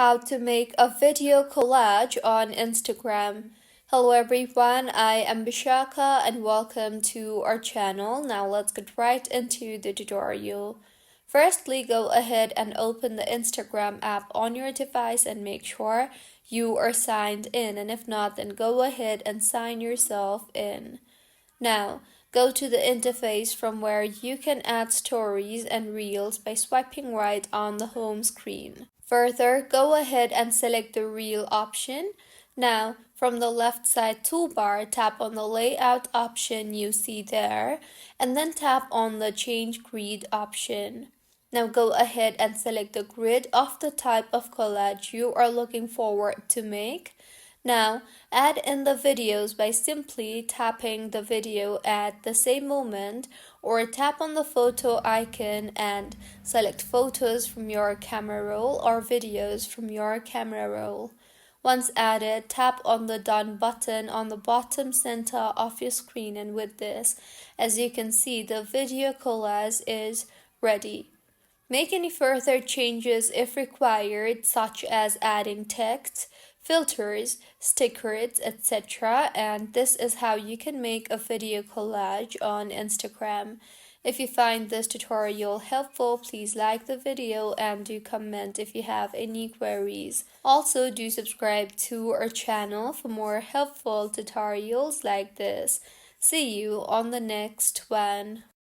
how to make a video collage on Instagram. Hello everyone, I am Bishaka and welcome to our channel. Now let's get right into the tutorial. Firstly, go ahead and open the Instagram app on your device and make sure you are signed in, and if not, then go ahead and sign yourself in. Now, go to the interface from where you can add stories and reels by swiping right on the home screen. Further, go ahead and select the reel option. Now, from the left side toolbar, tap on the layout option you see there, and then tap on the change grid option. Now go ahead and select the grid of the type of collage you are looking forward to make. Now, add in the videos by simply tapping the video at the same moment, or tap on the photo icon and select photos from your camera roll or videos from your camera roll. Once added, tap on the done button on the bottom center of your screen, and with this, as you can see, the video collage is ready. Make any further changes if required, such as adding text, filters, stickers, etc. And this is how you can make a video collage on Instagram. If you find this tutorial helpful, please like the video and do comment if you have any queries. Also, do subscribe to our channel for more helpful tutorials like this. See you on the next one.